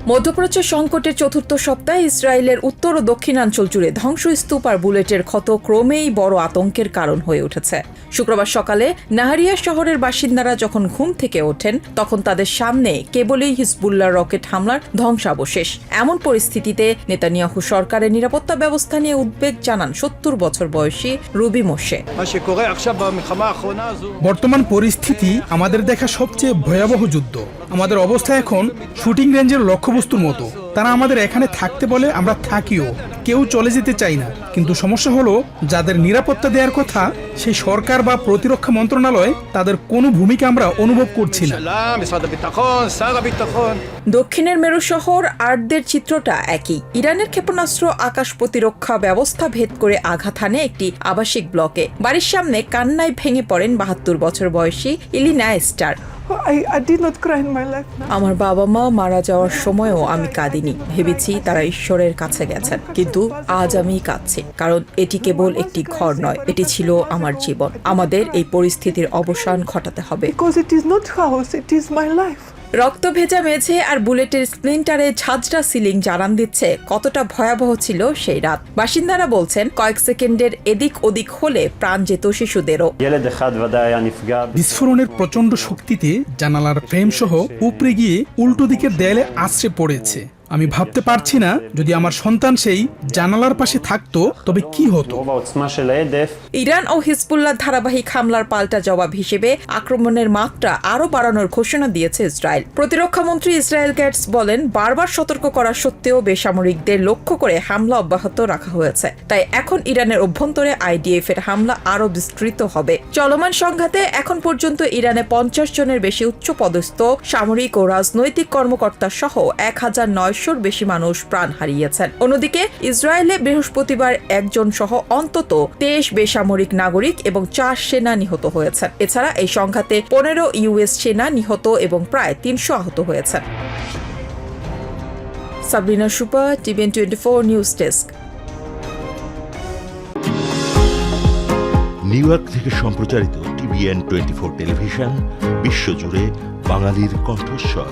মধ্যপ্রাচ্য সংকটের চতুর্থ সপ্তাহে ইসরায়েলের উত্তর ও দক্ষিণাঞ্চল জুড়ে ধ্বংসস্তূপ আর বুলেটের ক্ষত ক্রমেই বড় আতঙ্কের কারণ হয়ে উঠেছে। শুক্রবার সকালে নাহারিয়া শহরের বাসিন্দারা যখন ঘুম থেকে ওঠেন তখন তাদের সামনে কেবলই হিজবুল্লাহর রকেট হামলার ধ্বংসাবশেষ। এমন পরিস্থিতিতে নেতানিয়াহু সরকারের নিরাপত্তা ব্যবস্থা নিয়ে উদ্বেগ জানান ৭০ বছর বয়সী রুবি মোশে। বর্তমান পরিস্থিতি আমাদের দেখা সবচেয়ে ভয়াবহ যুদ্ধ। আমাদের অবস্থা এখন শুটিং রেঞ্জের লক্ষ্যবস্তুর মতো। তারা আমাদের এখানে থাকতে বলে আমরা থাকিও, কেউ চলে যেতে চাই না। কিন্তু সমস্যা হলো, যাদের নিরাপত্তা দেওয়ার কথা সেই সরকার বা প্রতিরক্ষা মন্ত্রণালয়, তাদের কোনো ভূমিকা আমরা অনুভব করছি না। দক্ষিণের মেরু শহর আর্দের চিত্রটা একই। ইরানের ক্ষেপণাস্ত্র আকাশ প্রতিরক্ষা ব্যবস্থা ভেদ করে আঘাত হানে একটি আবাসিক ব্লকে। বাড়ির সামনে কান্নায় ভেঙে পড়েন ৭২ বছর বয়সী ইলিনা স্টার। আমার বাবা মা মারা যাওয়ার সময়ও আমি কাঁদিনি, ভেবেছি তারা ঈশ্বরের কাছে গেছেন। কিন্তু আজ আমি কাঁদছি, কারণ এটি কেবল একটি ঘর নয়, এটি ছিল আমার জীবন। আমাদের এই পরিস্থিতির অবসান ঘটাতে হবে। রক্ত ভেজা মেঝে আর বুলেটের স্প্লিন্টারে ঝাঁঝরা সিলিং জানান দিচ্ছে কতটা ভয়াবহ ছিল সেই রাত। বাসিন্দারা বলছেন কয়েক সেকেন্ডের এদিক ওদিক হলে প্রাণ যেত শিশুদেরও। বিস্ফোরণের প্রচন্ড শক্তিতে জানালার ফ্রেম সহ উপরে গিয়ে উল্টো দিকের দেয়ালে আছড়ে পড়েছে। আমি ভাবতে পারছি না, যদি আমার সন্তান সেই জানালার পাশে থাকতো তবে কি হতো। ইরান ও হিজবুল্লাহ ধারাবাহিক হামলার পাল্টা জবাব হিসেবে আক্রমণের মাত্রা আরও বাড়ানোর ঘোষণা দিয়েছে ইসরায়েল। প্রতিরক্ষা মন্ত্রী ইসরায়েল ক্যাটস বলেন, বারবার সতর্ক করা সত্ত্বেও বেসামরিকদের লক্ষ্য করে হামলা অব্যাহত রাখা হয়েছে। তাই এখন ইরানের অভ্যন্তরে IDF এর হামলা আরও বিস্তৃত হবে। চলমান সংঘাতে এখন পর্যন্ত ইরানে ৫০ জনের বেশি উচ্চপদস্থ সামরিক ও রাজনৈতিক কর্মকর্তা সহ ১,৯০০ বেশি মানুষ প্রাণ হারিয়েছেন। অন্যদিকে ইসরায়েলে বৃহস্পতিবার একজন সহ অন্তত ২৩ বেসামরিক নাগরিক এবং ৪ সেনা নিহত হয়েছেন। এছাড়া এই সংঘাতে ১৫ US সেনা নিহত এবং প্রায় ৩০০ আহত হয়েছেন। Sabrina Supa, TVN 24 news desk. New York থেকে সম্প্রচারিত TVN 24 টেলিভিশন বিশ্বজুড়ে বাঙালির কণ্ঠস্বর।